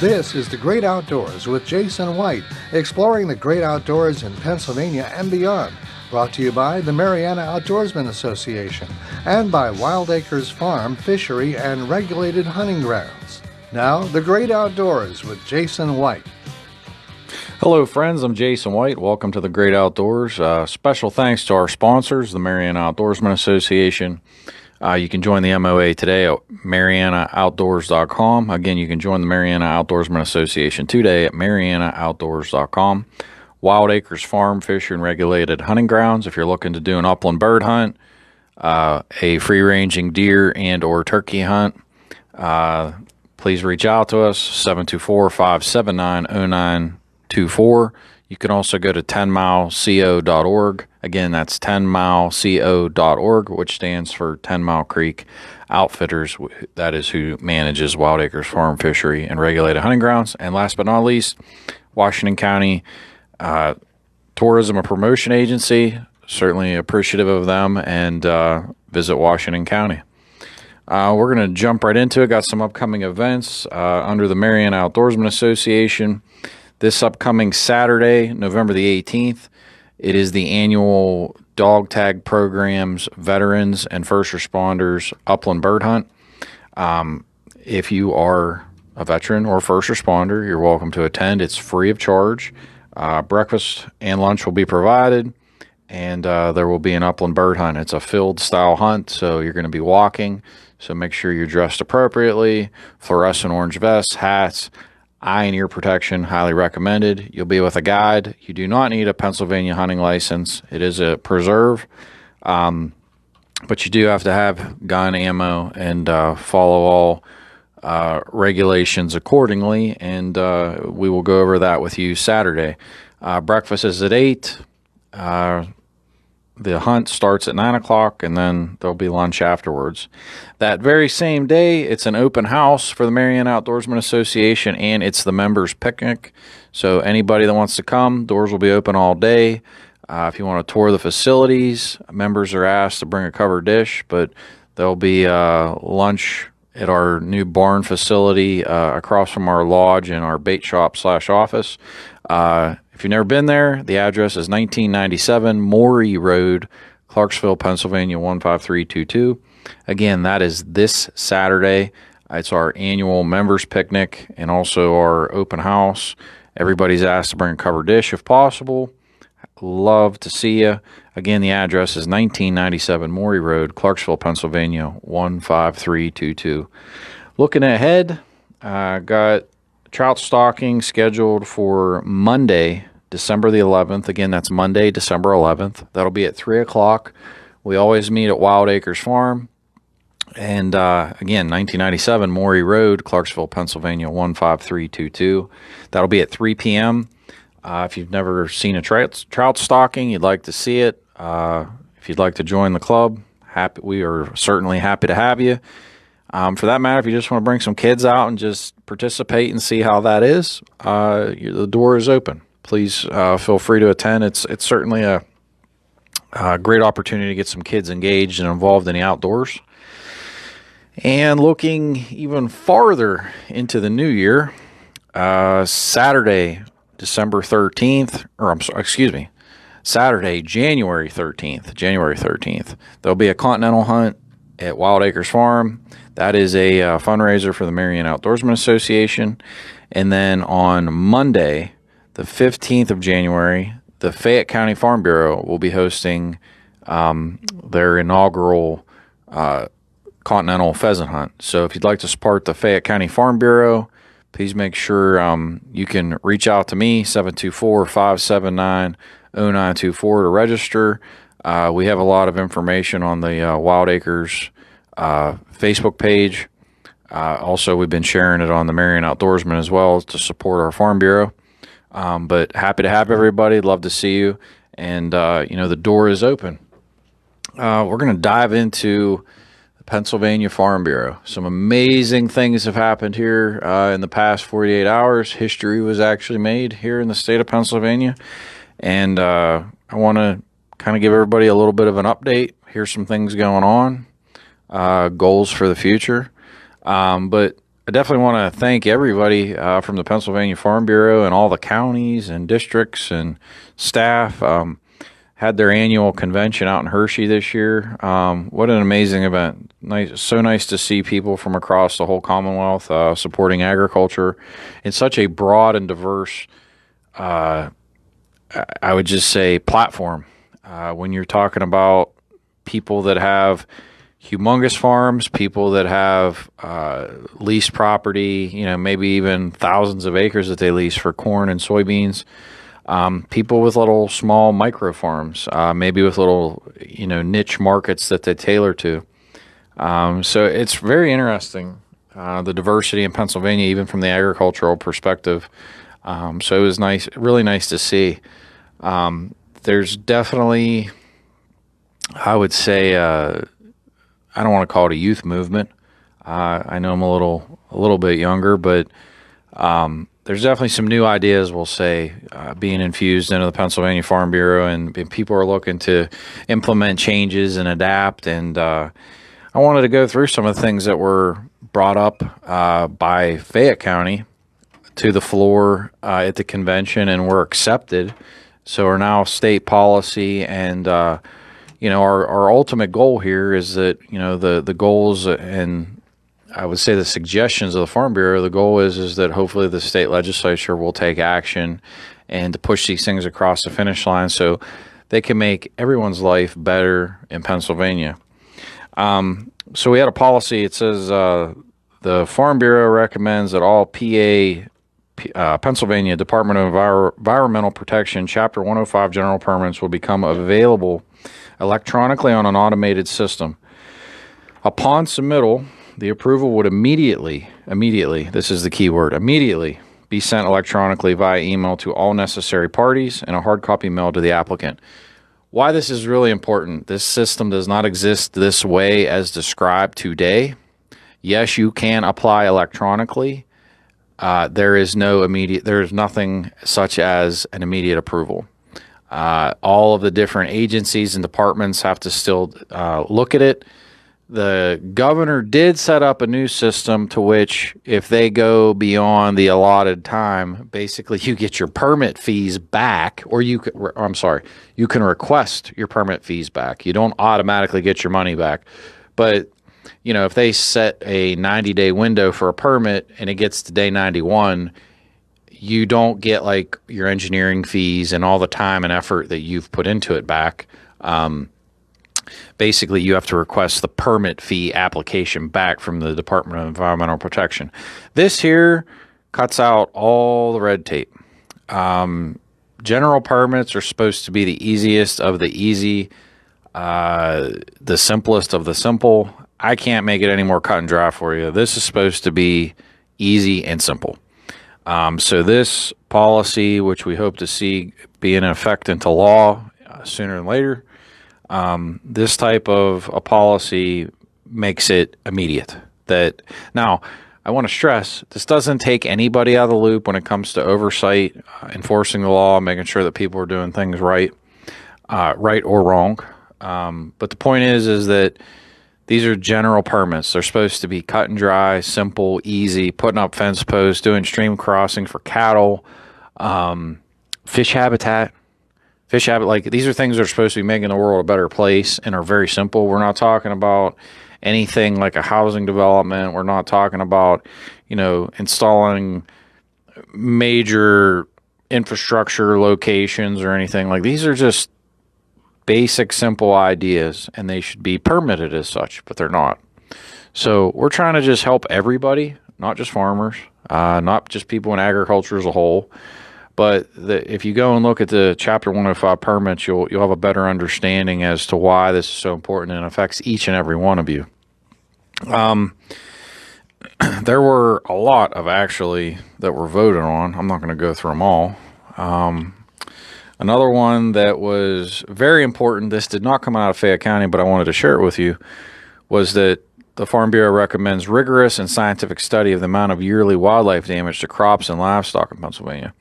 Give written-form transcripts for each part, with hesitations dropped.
This is The Great Outdoors with Jason White, exploring the great outdoors in Pennsylvania and beyond. Brought to you by the Mariana Outdoorsmen Association and by Wild Acres Farm, Fishery, and Regulated Hunting Grounds. Now, The Great Outdoors with Jason White. Hello friends, I'm Jason White. Welcome to The Great Outdoors. Special thanks to our sponsors, the Mariana Outdoorsmen Association. You can join the MOA today at marianaoutdoors.com. Again, you can join the Mariana Outdoorsmen Association today at marianaoutdoors.com. Wild Acres Farm, Fishery, and Regulated Hunting Grounds. If you're looking to do an upland bird hunt, a free-ranging deer and or turkey hunt, please reach out to us, 724-579-0924. You can also go to 10mileco.org. Again, that's 10mileco.org, which stands for 10 Mile Creek Outfitters. That is who manages Wild Acres Farm, Fishery, and Regulated Hunting Grounds. And last but not least, Washington County Tourism and Promotion Agency. Certainly appreciative of them, and visit Washington County. We're going to jump right into it. Got some upcoming events under the Mariana Outdoorsmen Association. This upcoming Saturday, November the 18th, it is the annual Dog Tag Program's Veterans and First Responders Upland Bird Hunt. If you are a veteran or first responder, you're welcome to attend. It's free of charge. Breakfast and lunch will be provided, and there will be an upland bird hunt. It's a field-style hunt, so you're going to be walking, so make sure you're dressed appropriately. Fluorescent orange vests, hats, eye and ear protection, highly recommended. You'll be with a guide. You do not need a Pennsylvania hunting license. It is a preserve, but you do have to have gun, ammo, and follow all regulations accordingly, and we will go over that with you Saturday. Breakfast is at 8. The hunt starts at 9 o'clock, and then there'll be lunch afterwards. That very same day, it's an open house for the Mariana Outdoorsmen Association, and it's the members' picnic. So anybody that wants to come, doors will be open all day. If you want to tour the facilities, members are asked to bring a covered dish, but there'll be lunch at our new barn facility across from our lodge and our bait shop / office. If you've never been there, the address is 1997 Morey Road, Clarksville, Pennsylvania, 15322. Again, that is this Saturday. It's our annual members picnic and also our open house. Everybody's asked to bring a covered dish if possible. Love to see you. Again, the address is 1997 Morey Road, Clarksville, Pennsylvania, 15322. Looking ahead, got trout stalking scheduled for Monday, December the 11th. Again, that's Monday, December 11th. That'll be at 3 o'clock. We always meet at Wild Acres Farm. And again, 1997 Morey Road, Clarksville, Pennsylvania, 15322. That'll be at 3 p.m. If you've never seen a trout stalking, you'd like to see it. If you'd like to join the club, we are certainly happy to have you. For that matter, if you just want to bring some kids out and just participate and see how that is, the door is open. Please feel free to attend. It's certainly a great opportunity to get some kids engaged and involved in the outdoors. And looking even farther into the new year, Saturday, December 13th, Saturday, January 13th, there'll be a continental hunt at Wild Acres Farm. That is a fundraiser for the Mariana Outdoorsmen Association. And then on Monday, the 15th of January, the Fayette County Farm Bureau will be hosting their inaugural continental pheasant hunt. So if you'd like to support the Fayette County Farm Bureau, please make sure you can reach out to me, 724-579-0924 to register. We have a lot of information on the Wild Acres Facebook page. Also, we've been sharing it on the Mariana Outdoorsmen as well to support our Farm Bureau. But happy to have everybody. Love to see you. And, the door is open. We're going to dive into the Pennsylvania Farm Bureau. Some amazing things have happened here in the past 48 hours. History was actually made here in the state of Pennsylvania. And I want to kind of give everybody a little bit of an update. Here's some things going on, goals for the future. But definitely want to thank everybody from the Pennsylvania Farm Bureau and all the counties and districts and staff. Had their annual convention out in Hershey this year. What an amazing event. So nice to see people from across the whole Commonwealth supporting agriculture in such a broad and diverse, I would just say, platform. When you're talking about people that have humongous farms, people that have leased property, maybe even thousands of acres that they lease for corn and soybeans. People with little small micro farms, maybe with little, niche markets that they tailor to. So it's very interesting, the diversity in Pennsylvania, even from the agricultural perspective. So it was nice, really nice to see. There's definitely, I would say, I don't want to call it a youth movement. I know I'm a little bit younger, but there's definitely some new ideas, we'll say, being infused into the Pennsylvania Farm Bureau, and people are looking to implement changes and adapt. And I wanted to go through some of the things that were brought up by Fayette County to the floor at the convention and were accepted. So are now state policy, and our ultimate goal here is that the goals and I would say the suggestions of the Farm Bureau, the goal is that hopefully the state legislature will take action and to push these things across the finish line so they can make everyone's life better in Pennsylvania. So we had a policy. It says the Farm Bureau recommends that all Pennsylvania Department of Environmental Protection Chapter 105 general permits will become available electronically on an automated system. Upon submittal, the approval would immediately, this is the key word, immediately be sent electronically via email to all necessary parties and a hard copy mailed to the applicant. Why this is really important, this system does not exist this way as described today. Yes, you can apply electronically. There is nothing such as an immediate approval. All of the different agencies and departments have to still look at it. The governor did set up a new system to which if they go beyond the allotted time, basically you get your permit fees back, or you can request your permit fees back. You don't automatically get your money back. But, if they set a 90-day window for a permit and it gets to day 91, you don't get like your engineering fees and all the time and effort that you've put into it back. Basically, you have to request the permit fee application back from the Department of Environmental Protection. This here cuts out all the red tape. General permits are supposed to be the easiest of the easy, the simplest of the simple. I can't make it any more cut and dry for you. This is supposed to be easy and simple. So this policy, which we hope to see be in effect into law sooner than later, this type of a policy makes it immediate. Now, I want to stress, this doesn't take anybody out of the loop when it comes to oversight, enforcing the law, making sure that people are doing things right or wrong. But the point is that these are general permits. They're supposed to be cut and dry, simple, easy, putting up fence posts, doing stream crossing for cattle, fish habitat. Like these are things that are supposed to be making the world a better place and are very simple. We're not talking about anything like a housing development. We're not talking about, installing major infrastructure locations or anything. Like these are just basic, simple ideas, and they should be permitted as such, but they're not. So we're trying to just help everybody, not just farmers, not just people in agriculture as a whole. But if you go and look at the Chapter 105 permits, you'll have a better understanding as to why this is so important and affects each and every one of you. There were a lot of actually that were voted on. I'm not going to go through them all. Another one that was very important, this did not come out of Fayette County, but I wanted to share it with you, was that the Farm Bureau recommends rigorous and scientific study of the amount of yearly wildlife damage to crops and livestock in Pennsylvania.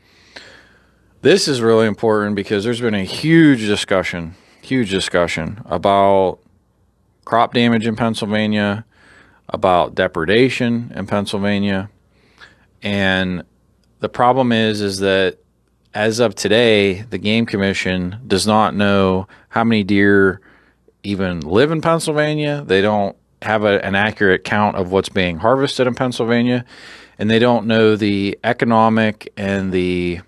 This is really important because there's been a huge discussion about crop damage in Pennsylvania, about depredation in Pennsylvania. And the problem is that as of today, the Game Commission does not know how many deer even live in Pennsylvania. They don't have an accurate count of what's being harvested in Pennsylvania, and they don't know the economic and the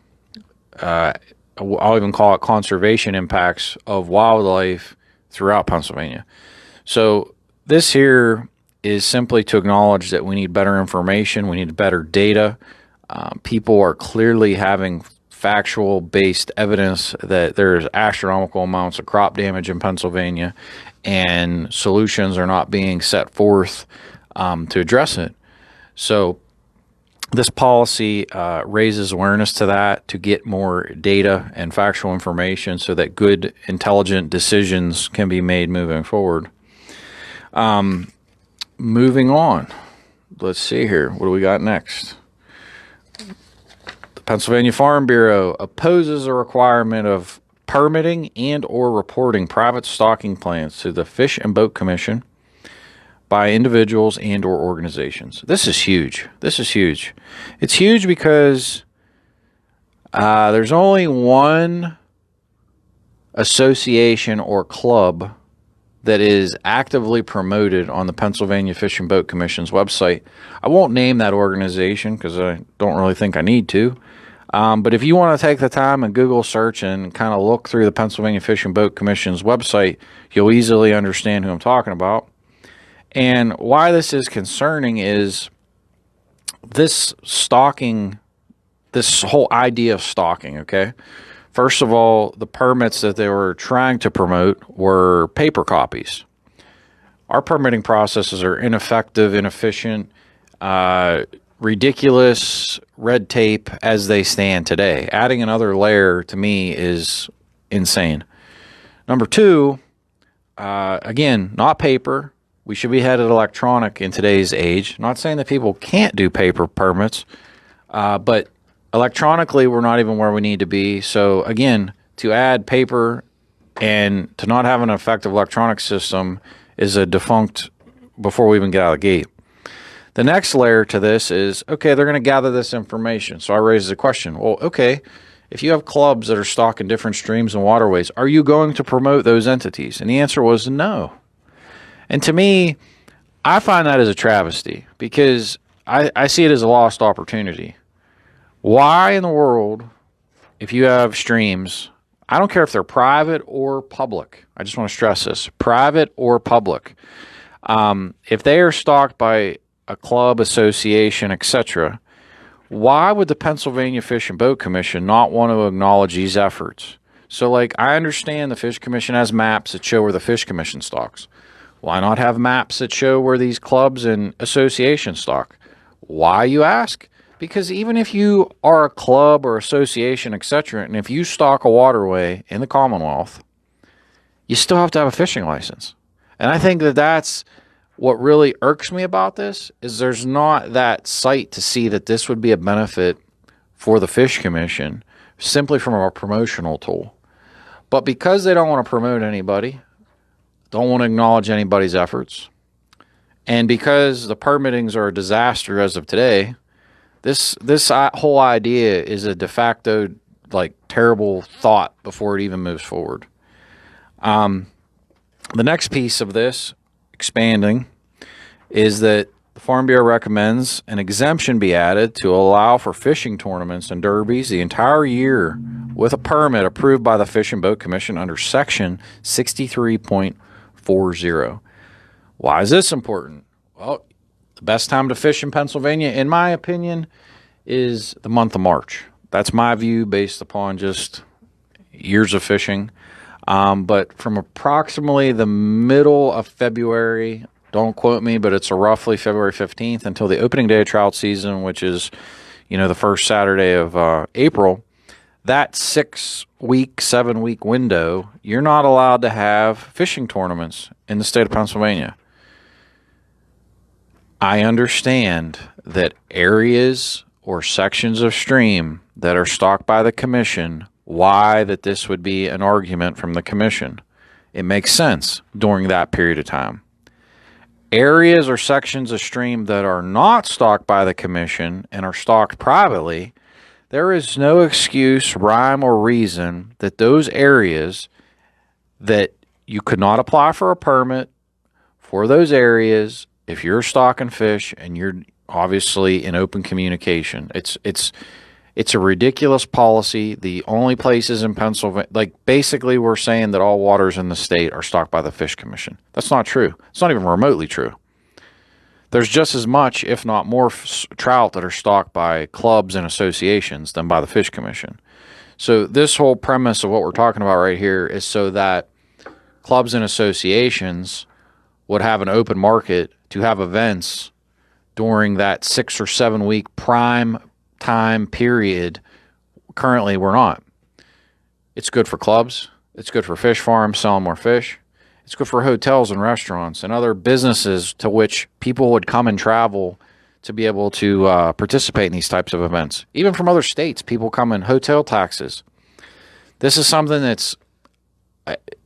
I'll even call it conservation impacts of wildlife throughout Pennsylvania. So this here is simply to acknowledge that we need better information, we need better data. People are clearly having factual based evidence that there's astronomical amounts of crop damage in Pennsylvania, and solutions are not being set forth to address it. So this policy raises awareness to that, to get more data and factual information so that good, intelligent decisions can be made moving forward. Moving on. Let's see here. What do we got next? The Pennsylvania Farm Bureau opposes a requirement of permitting and or reporting private stocking plans to the Fish and Boat Commission by individuals and or organizations. This is huge. This is huge. It's huge because there's only one association or club that is actively promoted on the Pennsylvania Fish and Boat Commission's website. I won't name that organization because I don't really think I need to. But if you want to take the time and Google search and kind of look through the Pennsylvania Fish and Boat Commission's website, you'll easily understand who I'm talking about. And why this is concerning is this stalking, this whole idea of stalking, okay? First of all, the permits that they were trying to promote were paper copies. Our permitting processes are ineffective, inefficient, ridiculous, red tape as they stand today. Adding another layer to me is insane. Number two, again, not paper. We should be headed electronic in today's age. Not saying that people can't do paper permits, but electronically, we're not even where we need to be. So again, to add paper and to not have an effective electronic system is a defunct before we even get out of the gate. The next layer to this is, okay, they're going to gather this information. So I raise the question, well, okay, if you have clubs that are stocking different streams and waterways, are you going to promote those entities? And the answer was no. And to me, I find that as a travesty because I see it as a lost opportunity. Why in the world, if you have streams, I don't care if they're private or public. I just want to stress this, private or public. If they are stocked by a club, association, etc., why would the Pennsylvania Fish and Boat Commission not want to acknowledge these efforts? So, like, I understand the Fish Commission has maps that show where the Fish Commission stocks. Why not have maps that show where these clubs and associations stock? Why, you ask? Because even if you are a club or association, etc., and if you stock a waterway in the Commonwealth, you still have to have a fishing license. And I think that that's what really irks me about this, is there's not that sight to see that this would be a benefit for the Fish Commission simply from a promotional tool. But because they don't want to promote anybody, don't want to acknowledge anybody's efforts, and because the permittings are a disaster as of today, this whole idea is a de facto, like, terrible thought before it even moves forward. The next piece of this, expanding, is that the Farm Bureau recommends an exemption be added to allow for fishing tournaments and derbies the entire year with a permit approved by the Fish and Boat Commission under Section 63.40. Why is this important? Well, the best time to fish in Pennsylvania, in my opinion, is the month of March. That's my view based upon just years of fishing. But from approximately the middle of February, don't quote me, but it's roughly February 15th until the opening day of trout season, which is, the first Saturday of April, that 7-week window, you're not allowed to have fishing tournaments in the state of Pennsylvania. I understand that areas or sections of stream that are stocked by the commission, why that this would be an argument from the commission. It makes sense during that period of time. areas or sections of stream that are not stocked by the commission and are stocked privately, there is no excuse, rhyme, or reason that those areas that you could not apply for a permit for those areas if you're stocking fish and you're obviously in open communication. It's a ridiculous policy. The only places in Pennsylvania, like basically we're saying that all waters in the state are stocked by the Fish Commission. That's not true. It's not even remotely true. There's just as much, if not more, trout that are stocked by clubs and associations than by the Fish Commission. So this whole premise of what we're talking about right here is so that clubs and associations would have an open market to have events during that 6 or 7 week prime time period. Currently, we're not. It's good for clubs. It's good for fish farms selling more fish. It's good for hotels and restaurants and other businesses to which people would come and travel to be able to participate in these types of events. Even from other states, people come in. Hotel taxes. This is something that's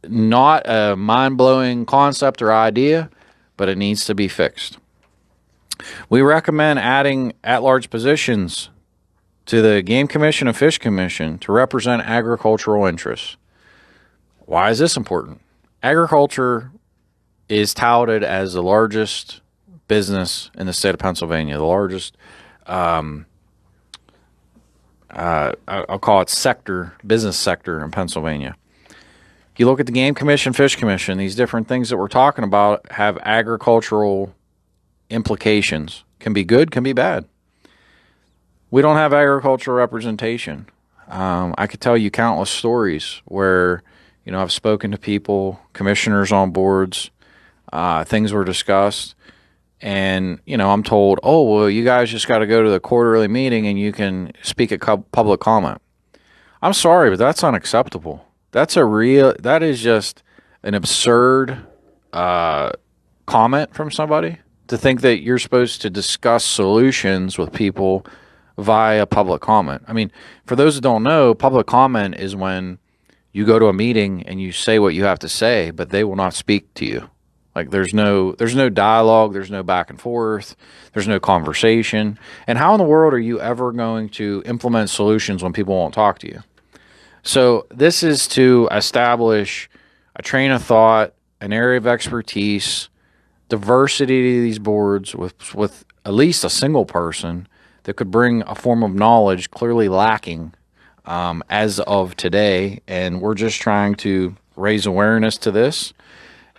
not a mind-blowing concept or idea, but it needs to be fixed. We recommend adding at-large positions to the Game Commission and Fish Commission to represent agricultural interests. Why is this important? Agriculture is touted as the largest business in the state of Pennsylvania, the largest, I'll call it business sector in Pennsylvania. You look at the Game Commission, Fish Commission, these different things that we're talking about have agricultural implications. Can be good, can be bad. We don't have agricultural representation. I could tell you countless stories where, I've spoken to people, commissioners on boards, things were discussed, and, I'm told, oh, well, you guys just got to go to the quarterly meeting and you can speak at public comment. I'm sorry, but that's unacceptable. That is just an absurd comment from somebody to think that you're supposed to discuss solutions with people via public comment. I mean, for those that don't know, public comment is when you go to a meeting and you say what you have to say, but they will not speak to you. Like there's no dialogue, there's no back and forth, there's no conversation. And how in the world are you ever going to implement solutions when people won't talk to you? So this is to establish a train of thought, an area of expertise, diversity to these boards with at least a single person that could bring a form of knowledge clearly lacking as of today. And we're just trying to raise awareness to this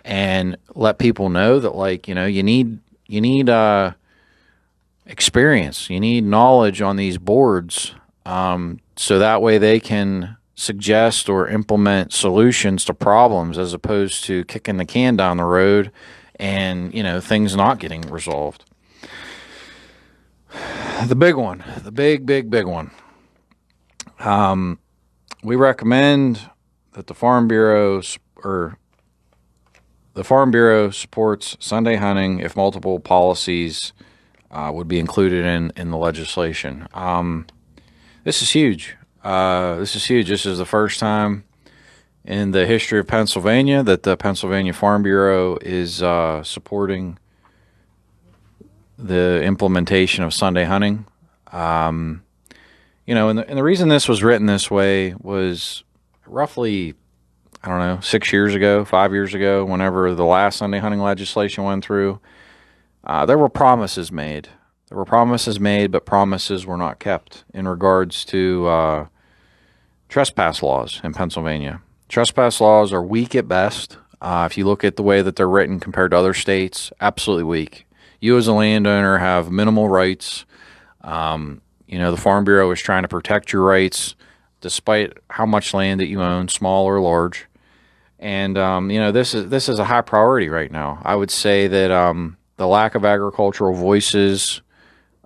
and let people know that, you need experience, you need knowledge on these boards, so that way they can suggest or implement solutions to problems as opposed to kicking the can down the road and, things not getting resolved. The big one, the big one. We recommend that the Farm Bureau supports Sunday hunting if multiple policies would be included in the legislation. This is huge. This is the first time in the history of Pennsylvania that the Pennsylvania Farm Bureau is supporting the implementation of Sunday hunting. And the reason this was written this way was roughly, 6 years ago, 5 years ago, whenever the last Sunday hunting legislation went through, there were promises made. But promises were not kept in regards to trespass laws in Pennsylvania. Trespass laws are weak at best. If you look at the way that they're written compared to other states, absolutely weak. You as a landowner have minimal rights. The Farm Bureau is trying to protect your rights despite how much land that you own, small or large. And, this is a high priority right now. I would say that the lack of agricultural voices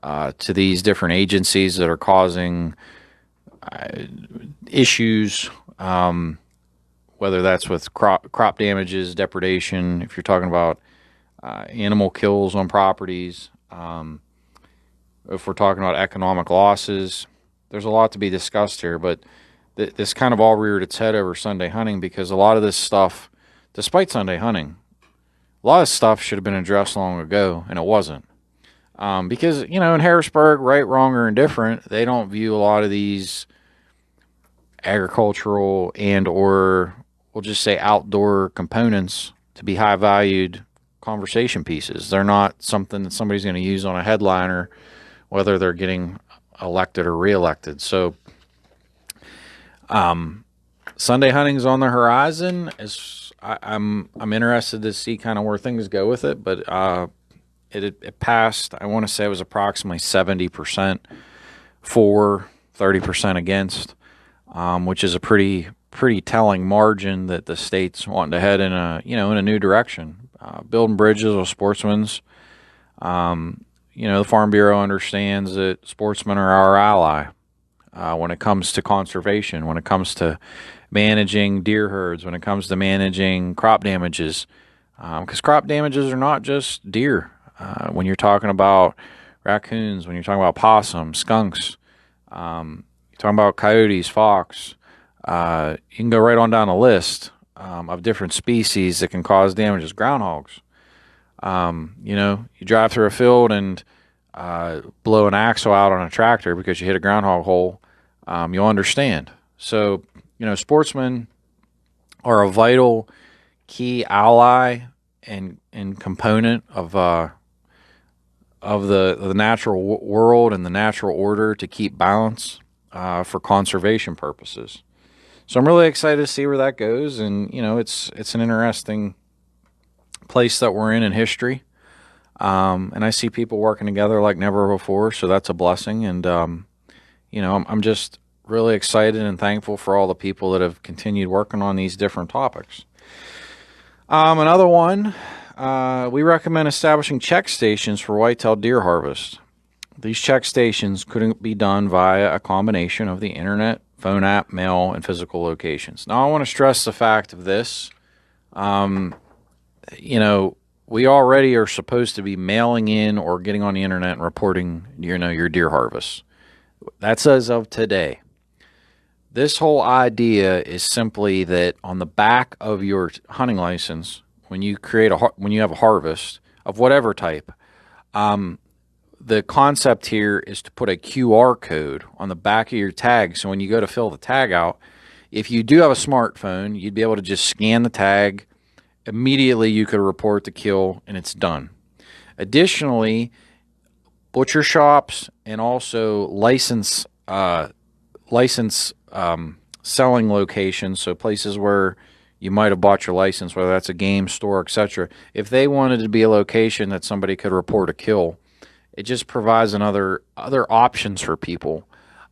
to these different agencies that are causing issues, whether that's with crop damages, depredation, if you're talking about animal kills on properties, if we're talking about economic losses, there's a lot to be discussed here, but this kind of all reared its head over Sunday hunting because a lot of this stuff, despite Sunday hunting, A lot of stuff should have been addressed long ago, and it wasn't. Because, in Harrisburg, right, wrong, or indifferent, they don't view a lot of these agricultural and or we'll just say outdoor components to be high valued conversation pieces. They're not something that somebody's going to use on a headliner, whether they're getting elected or reelected. So Sunday hunting's on the horizon. I'm interested to see kind of where things go with it, but it passed. I want to say it was approximately 70% for, 30% against, which is a pretty telling margin that the state's wanting to head in a new direction, building bridges with sportsmen's. The Farm Bureau understands that sportsmen are our ally when it comes to conservation, when it comes to managing deer herds, when it comes to managing crop damages, because crop damages are not just deer. When you're talking about raccoons, when you're talking about possums, skunks, you're talking about coyotes, fox, you can go right on down the list of different species that can cause damages. Groundhogs. You drive through a field and blow an axle out on a tractor because you hit a groundhog hole, you'll understand. So, sportsmen are a vital key ally and component of the natural world and the natural order to keep balance for conservation purposes. So I'm really excited to see where that goes, and it's an interesting place that we're in history, and I see people working together like never before. So that's a blessing, and I'm just really excited and thankful for all the people that have continued working on these different topics. Another one, we recommend establishing check stations for whitetail deer harvest. These check stations couldn't be done via a combination of the internet, phone app, mail, and physical locations. Now, I want to stress the fact of this. We already are supposed to be mailing in or getting on the internet and reporting, your deer harvest. That's as of today. This whole idea is simply that on the back of your hunting license, when you have a harvest of whatever type, the concept here is to put a QR code on the back of your tag. So when you go to fill the tag out, if you do have a smartphone, you'd be able to just scan the tag. Immediately, you could report the kill, and it's done. Additionally, butcher shops and also license selling locations, so places where you might have bought your license, whether that's a game store, etc. If they wanted to be a location that somebody could report a kill, it just provides other options for people.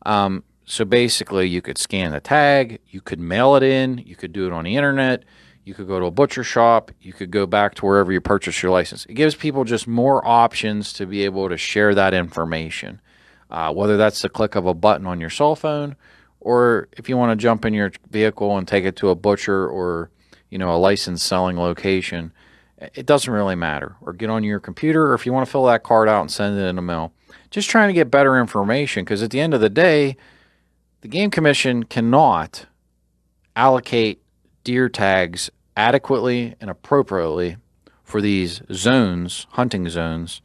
So basically, you could scan the tag, you could mail it in, you could do it on the internet, you could go to a butcher shop, you could go back to wherever you purchased your license. It gives people just more options to be able to share that information, whether that's the click of a button on your cell phone, or if you want to jump in your vehicle and take it to a butcher or a licensed selling location. It doesn't really matter. Or get on your computer, or if you want to fill that card out and send it in the mail. Just trying to get better information, because at the end of the day, the Game Commission cannot allocate deer tags adequately and appropriately for these zones, hunting zones,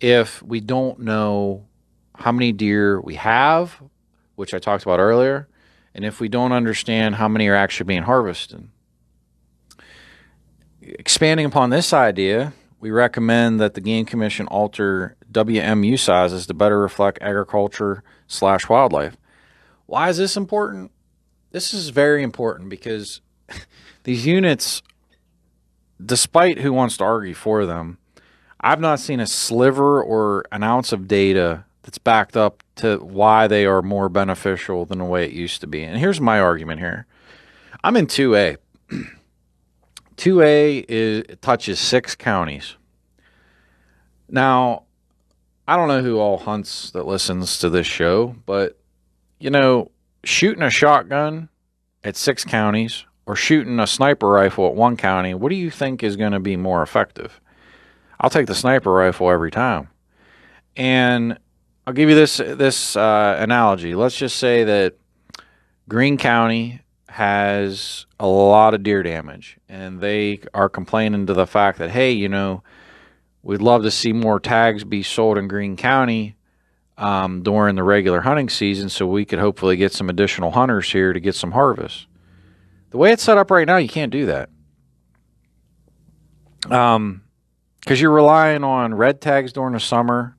if we don't know how many deer we have, which I talked about earlier, and if we don't understand how many are actually being harvested. Expanding upon this idea, we recommend that the Game Commission alter WMU sizes to better reflect agriculture/wildlife. Why is this important? This is very important because these units, despite who wants to argue for them, I've not seen a sliver or an ounce of data that's backed up to why they are more beneficial than the way it used to be. And here's my argument here. I'm in 2A. 2A touches 6 counties. Now, I don't know who all hunts that listens to this show, but, shooting a shotgun at 6 counties or shooting a sniper rifle at 1 county, what do you think is going to be more effective? I'll take the sniper rifle every time. And I'll give you this analogy. Let's just say that Greene County has a lot of deer damage, and they are complaining to the fact that, hey, we'd love to see more tags be sold in Greene County during the regular hunting season so we could hopefully get some additional hunters here to get some harvest. The way it's set up right now, you can't do that. Because you're relying on red tags during the summer.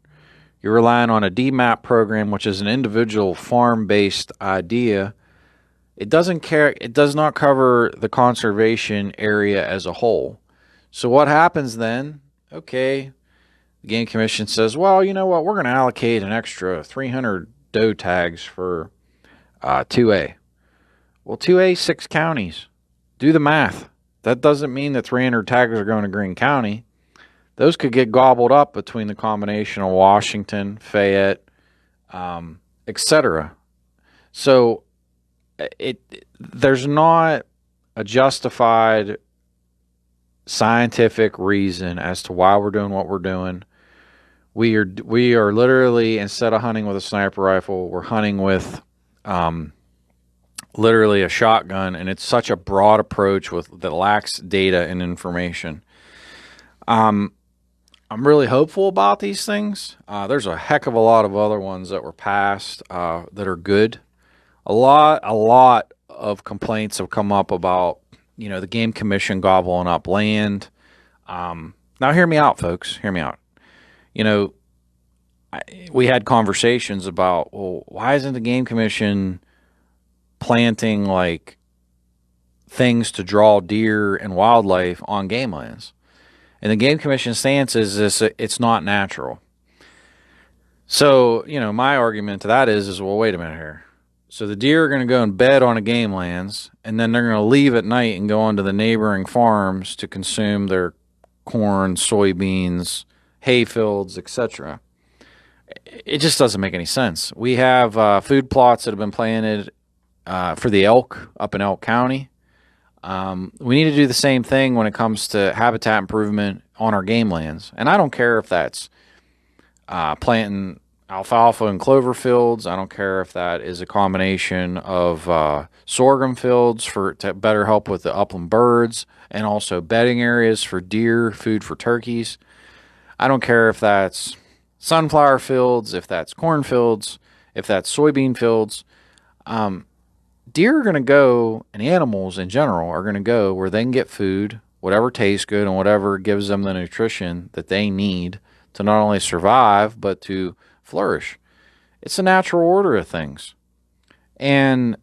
You're relying on a DMAP program, which is an individual farm-based idea. It does not cover the conservation area as a whole. So what happens then? Okay, the Game Commission says, well, you know what? We're going to allocate an extra 300 doe tags for 2A. Well, 2A, 6 counties. Do the math. That doesn't mean that 300 tags are going to Greene County. Those could get gobbled up between the combination of Washington, Fayette, etc. So there's not a justified scientific reason as to why we're doing what we're doing. We are literally, instead of hunting with a sniper rifle, we're hunting with literally a shotgun, and it's such a broad approach that lacks data and information. I'm really hopeful about these things. There's a heck of a lot of other ones that were passed that are good. A lot of complaints have come up about, the Game Commission gobbling up land. Now hear me out, folks. Hear me out. We had conversations about, well, why isn't the Game Commission planting like things to draw deer and wildlife on game lands? And the Game Commission stance is this: it's not natural. So, my argument to that is, well, wait a minute here. So the deer are going to go and bed on a game lands, and then they're going to leave at night and go onto the neighboring farms to consume their corn, soybeans, hay fields, etc. It just doesn't make any sense. We have food plots that have been planted for the elk up in Elk County. We need to do the same thing when it comes to habitat improvement on our game lands. And I don't care if that's planting alfalfa and clover fields. I don't care if that is a combination of sorghum fields to better help with the upland birds, and also bedding areas for deer, food for turkeys. I don't care if that's sunflower fields, if that's corn fields, if that's soybean fields. Deer are going to go, and animals in general are going to go where they can get food, whatever tastes good and whatever gives them the nutrition that they need to not only survive, but to flourish. It's a natural order of things. And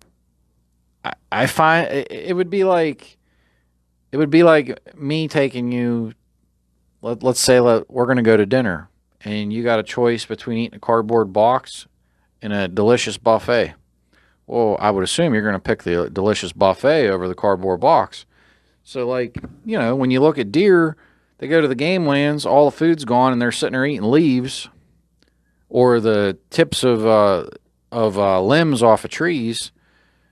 I find it would be like me taking you, let's say we're going to go to dinner, and you got a choice between eating a cardboard box and a delicious buffet. Well, I would assume you're going to pick the delicious buffet over the cardboard box. So, when you look at deer, they go to the game lands, all the food's gone, and they're sitting there eating leaves or the tips of limbs off of trees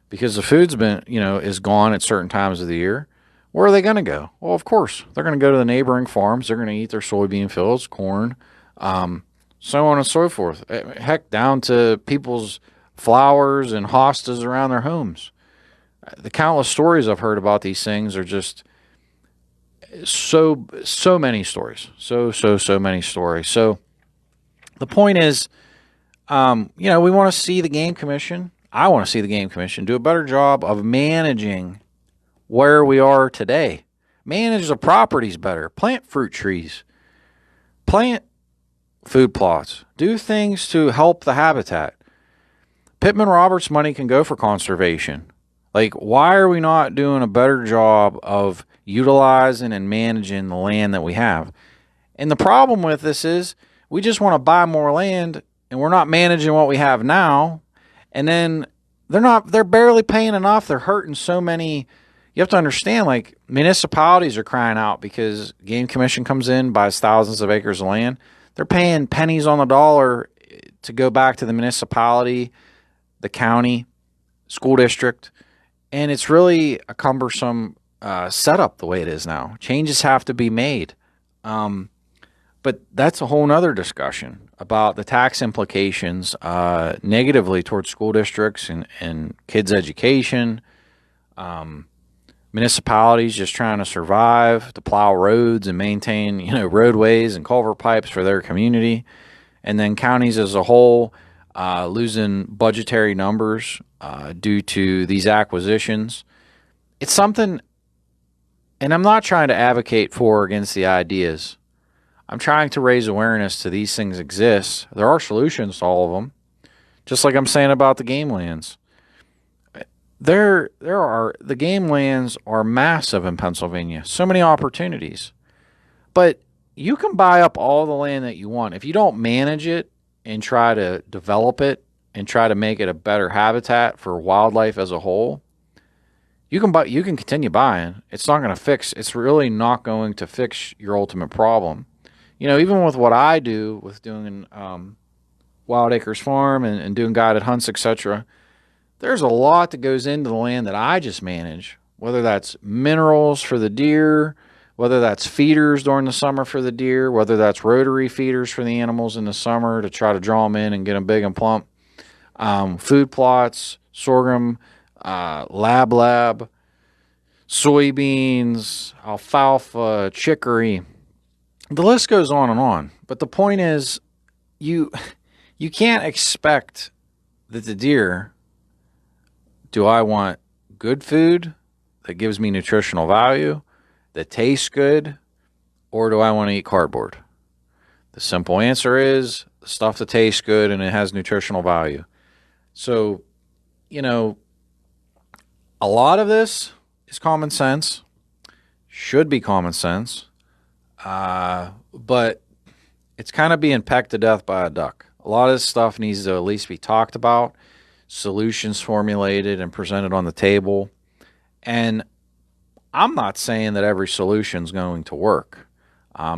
because the food's been, is gone at certain times of the year. Where are they going to go? Well, of course, they're going to go to the neighboring farms. They're going to eat their soybean fields, corn, so on and so forth. Heck, down to people's flowers and hostas around their homes. The countless stories I've heard about these things are just so many stories. So many stories. So the point is, we want to see the Game Commission. I want to see the Game Commission do a better job of managing where we are today. Manage the properties better. Plant fruit trees. Plant food plots. Do things to help the habitat. Pittman Roberts money can go for conservation. Why are we not doing a better job of utilizing and managing the land that we have? And the problem with this is we just want to buy more land, and we're not managing what we have now. And then they're barely paying enough. They're hurting so many. You have to understand, municipalities are crying out because Game Commission comes in, buys thousands of acres of land. They're paying pennies on the dollar to go back to the municipality, the county, school district, and it's really a cumbersome setup the way it is now. Changes have to be made. But that's a whole nother discussion about the tax implications negatively towards school districts and kids' education. municipalities just trying to survive, to plow roads and maintain, roadways and culvert pipes for their community, and then counties as a whole losing budgetary numbers due to these acquisitions. It's something, and I'm not trying to advocate for or against the ideas. I'm trying to raise awareness to these things exist. There are solutions to all of them, just like I'm saying about the game lands. The game lands are massive in Pennsylvania. So many opportunities. But you can buy up all the land that you want. If you don't manage it and try to develop it and try to make it a better habitat for wildlife as a whole, you can continue buying. It's really not going to fix your ultimate problem. Even with what I do with doing Wild Acres Farm and doing guided hunts, etc., there's a lot that goes into the land that I just manage, whether that's minerals for the deer, whether that's feeders during the summer for the deer, whether that's rotary feeders for the animals in the summer to try to draw them in and get them big and plump, food plots, sorghum, lab, soybeans, alfalfa, chicory. The list goes on and on. But the point is, you can't expect that the deer... Do I want good food that gives me nutritional value, that tastes good, or do I want to eat cardboard? The simple answer is the stuff that tastes good and it has nutritional value. So, a lot of this is common sense, should be common sense, but it's kind of being pecked to death by a duck. A lot of this stuff needs to at least be talked about, solutions formulated and presented on the table. And I'm not saying that every solution is going to work.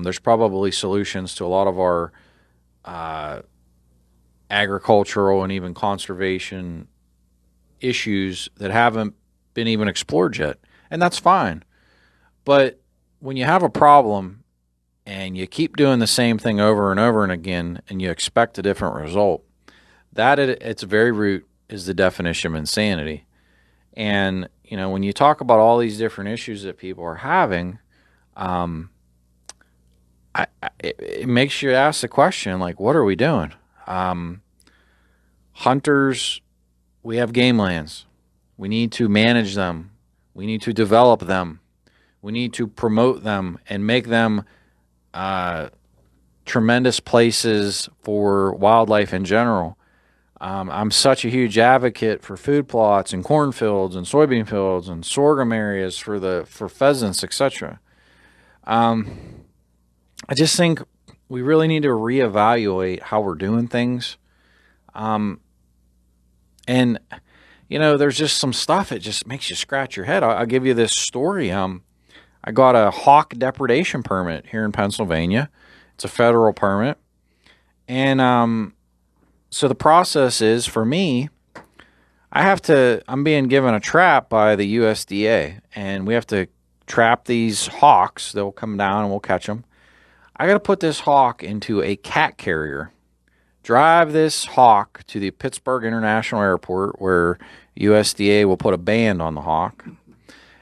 There's probably solutions to a lot of our agricultural and even conservation issues that haven't been even explored yet. And that's fine. But when you have a problem and you keep doing the same thing over and over and again and you expect a different result, that at its very root is the definition of insanity. And, when you talk about all these different issues that people are having, it makes you ask the question, like, what are we doing? Hunters, we have game lands. We need to manage them. We need to develop them. We need to promote them and make them tremendous places for wildlife in general. I'm such a huge advocate for food plots and cornfields and soybean fields and sorghum areas for pheasants, etc. I just think we really need to reevaluate how we're doing things. And there's just some stuff that just makes you scratch your head. I'll give you this story. I got a hawk depredation permit here in Pennsylvania. It's a federal permit, and so the process is, for me, I'm being given a trap by the USDA, and we have to trap these hawks. They'll come down and we'll catch them. I got to put this hawk into a cat carrier, drive this hawk to the Pittsburgh International Airport where USDA will put a band on the hawk.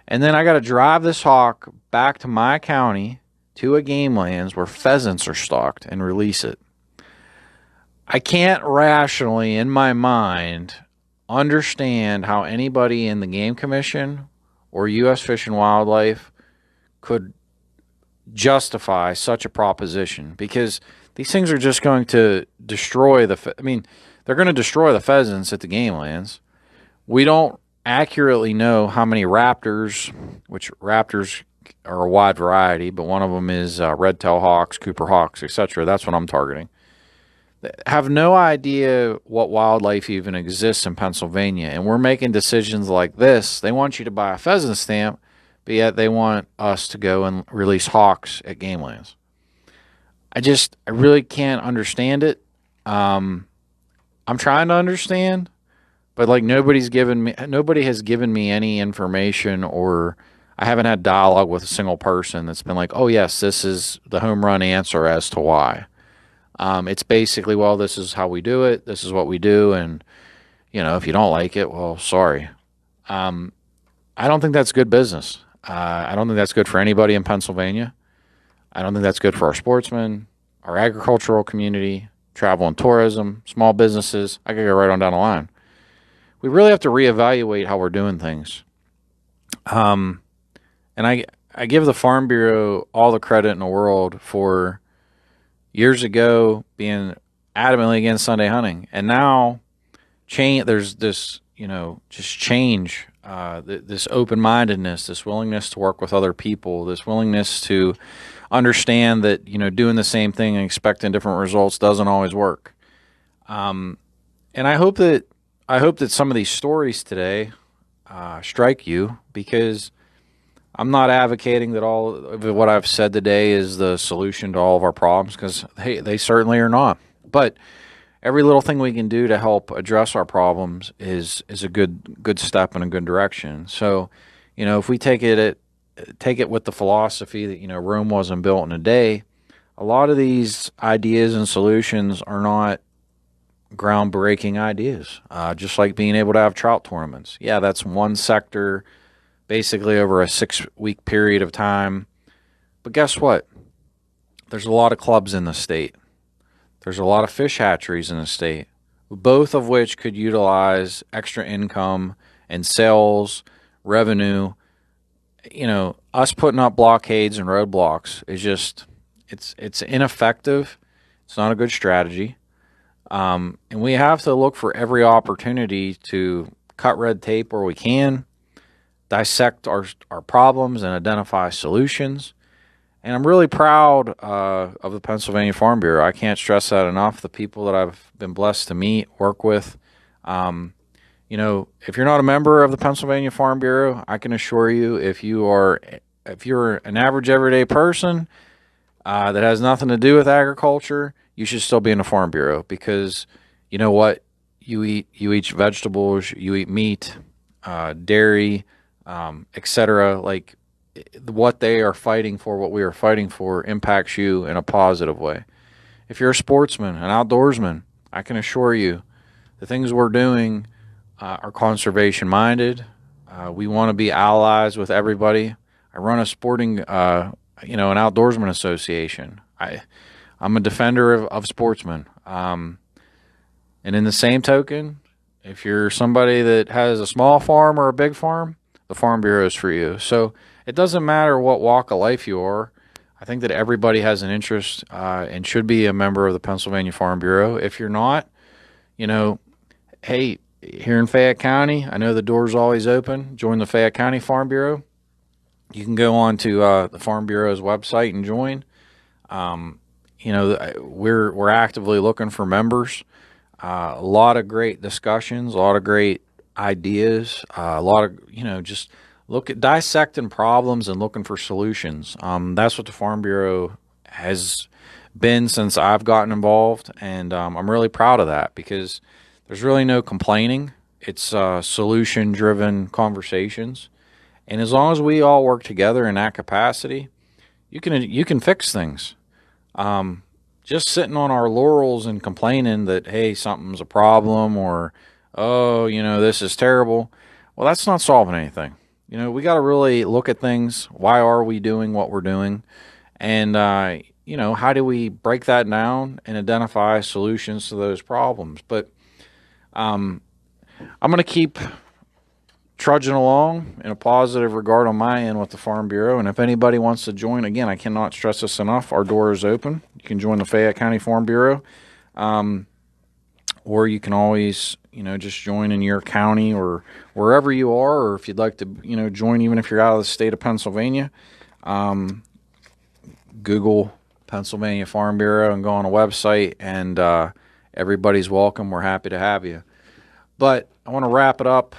And then I got to drive this hawk back to my county to a game lands where pheasants are stalked and release it. I can't rationally, in my mind, understand how anybody in the Game Commission or U.S. Fish and Wildlife could justify such a proposition, because these things are just going to destroy they're going to destroy the pheasants at the game lands. We don't accurately know how many raptors, which raptors are a wide variety, but one of them is red-tailed hawks, Cooper hawks, etc. That's what I'm targeting. Have no idea what wildlife even exists in Pennsylvania, and we're making decisions like this. They want you to buy a pheasant stamp, but yet they want us to go and release hawks at game lands. I really can't understand it. I'm trying to understand, but nobody has given me any information, or I haven't had dialogue with a single person that's been like, oh yes, this is the home run answer as to why. It's basically, well, this is how we do it. This is what we do. And, if you don't like it, well, sorry. I don't think that's good business. I don't think that's good for anybody in Pennsylvania. I don't think that's good for our sportsmen, our agricultural community, travel and tourism, small businesses. I could go right on down the line. We really have to reevaluate how we're doing things. And I give the Farm Bureau all the credit in the world for years ago being adamantly against Sunday hunting, and now there's this, just change, this open-mindedness, this willingness to work with other people, this willingness to understand that, doing the same thing and expecting different results doesn't always work. And I hope that some of these stories today strike you, because I'm not advocating that all of what I've said today is the solution to all of our problems, because they certainly are not. But every little thing we can do to help address our problems is a good step in a good direction. So, if we take it with the philosophy that Rome wasn't built in a day, a lot of these ideas and solutions are not groundbreaking ideas. Just like being able to have trout tournaments. Yeah, that's one sector, basically over a 6-week period of time. But guess what? There's a lot of clubs in the state. There's a lot of fish hatcheries in the state, both of which could utilize extra income and sales revenue. Us putting up blockades and roadblocks is just, it's ineffective. It's not a good strategy. And we have to look for every opportunity to cut red tape where we can, dissect our problems and identify solutions. And I'm really proud of the Pennsylvania Farm Bureau. I can't stress that enough. The people that I've been blessed to meet, work with. If you're not a member of the Pennsylvania Farm Bureau, I can assure you, if you're an average everyday person that has nothing to do with agriculture, you should still be in the Farm Bureau, because you know what? You eat vegetables, you eat meat, dairy, etc. Like, what they are fighting for, what we are fighting for, impacts you in a positive way. If you're a sportsman, an outdoorsman, I can assure you the things we're doing are conservation minded. We want to be allies with everybody. I run a sporting, an outdoorsman association. I'm a defender of sportsmen. And in the same token, if you're somebody that has a small farm or a big farm, the Farm Bureau is for you. So it doesn't matter what walk of life you are. I think that everybody has an interest and should be a member of the Pennsylvania Farm Bureau. If you're not, hey, here in Fayette County, I know the door's always open. Join the Fayette County Farm Bureau. You can go on to the Farm Bureau's website and join. We're actively looking for members. A lot of great discussions, a lot of great ideas, a lot of, just look at dissecting problems and looking for solutions. That's what the Farm Bureau has been since I've gotten involved, and I'm really proud of that, because there's really no complaining. It's solution-driven conversations, and as long as we all work together in that capacity, you can fix things. Just sitting on our laurels and complaining that, hey, something's a problem, or, oh, this is terrible, well, that's not solving anything. We got to really look at things. Why are we doing what we're doing? And, how do we break that down and identify solutions to those problems? But I'm going to keep trudging along in a positive regard on my end with the Farm Bureau. And if anybody wants to join, again, I cannot stress this enough, our door is open. You can join the Fayette County Farm Bureau. Or you can always, just join in your county or wherever you are, or if you'd like to, join even if you're out of the state of Pennsylvania, Google Pennsylvania Farm Bureau and go on a website, and everybody's welcome. We're happy to have you. But I want to wrap it up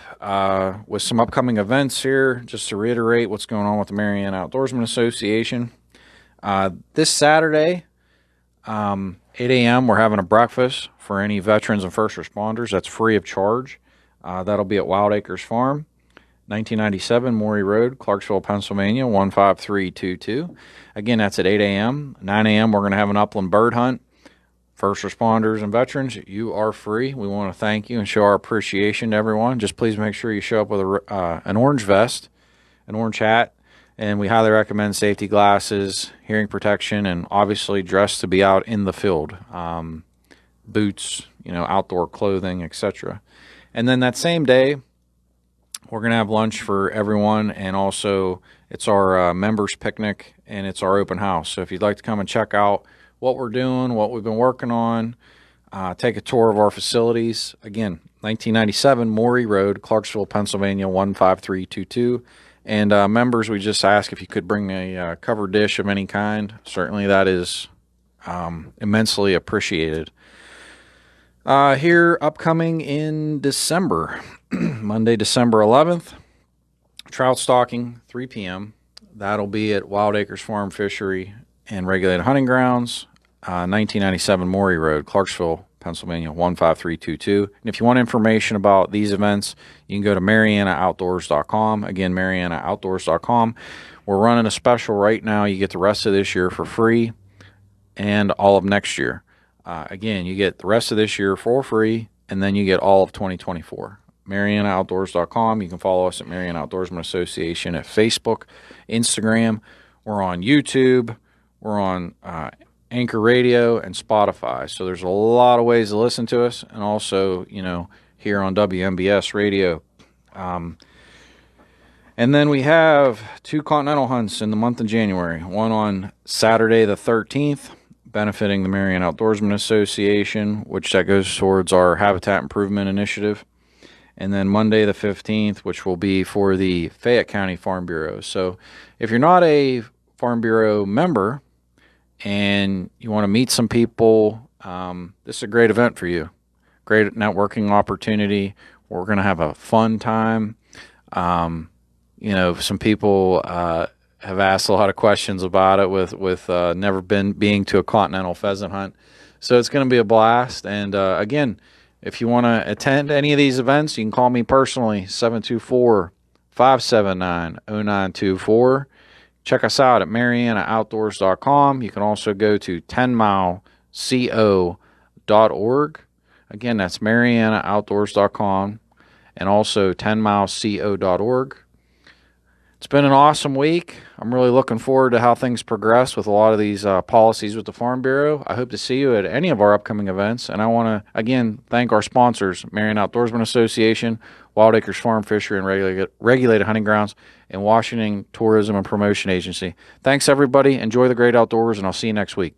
with some upcoming events here, just to reiterate what's going on with the Mariana Outdoorsman Association. This Saturday, 8 a.m., we're having a breakfast for any veterans and first responders. That's free of charge. That'll be at Wild Acres Farm, 1997 Morey Road, Clarksville, Pennsylvania, 15322. Again, that's at 8 a.m. 9 a.m., we're going to have an upland bird hunt. first responders and veterans, you are free. We want to thank you and show our appreciation to everyone. Just please make sure you show up with an orange vest, an orange hat, and we highly recommend safety glasses, hearing protection, and obviously dress to be out in the field. Boots, outdoor clothing, etc. And then that same day, we're going to have lunch for everyone, and also it's our members picnic, and it's our open house. So if you'd like to come and check out what we're doing, what we've been working on, take a tour of our facilities. Again, 1997 Morey Road, Clarksville, Pennsylvania, 15322. And members, we just ask if you could bring a covered dish of any kind. Certainly that is immensely appreciated. Here, upcoming in December, Monday, December 11th, trout stalking, 3 p.m. That'll be at Wild Acres Farm Fishery and Regulated Hunting Grounds, 1997 Morey Road, Clarksville, Pennsylvania, 15322. And if you want information about these events, you can go to MarianaOutdoors.com. Again, MarianaOutdoors.com. We're running a special right now. You get the rest of this year for free and all of next year. Again, you get the rest of this year for free, and then you get all of 2024. MarianaOutdoors.com. You can follow us at Mariana Outdoorsman Association at Facebook, Instagram. We're on YouTube. We're on Anchor Radio and Spotify. So there's a lot of ways to listen to us, and also, here on WMBS Radio. And then we have 2 continental hunts in the month of January. One on Saturday the 13th, benefiting the Mariana Outdoorsman Association, which that goes towards our habitat improvement initiative. And then Monday the 15th, which will be for the Fayette County Farm Bureau. So if you're not a Farm Bureau member and you want to meet some people, this is a great event for you. Great networking opportunity. We're going to have a fun time. Some people have asked a lot of questions about it with never being to a continental pheasant hunt. So it's going to be a blast. And again, if you want to attend any of these events, you can call me personally, 724-579-0924. Check us out at MarianaOutdoors.com. You can also go to 10mileco.org. Again, that's MarianaOutdoors.com, and also 10mileco.org. It's been an awesome week. I'm really looking forward to how things progress with a lot of these policies with the Farm Bureau. I hope to see you at any of our upcoming events. And I want to, again, thank our sponsors, Mariana Outdoorsman Association, Wild Acres Farm Fishery and Regulated Hunting Grounds, and Washington Tourism and Promotion Agency. Thanks, everybody. Enjoy the great outdoors, and I'll see you next week.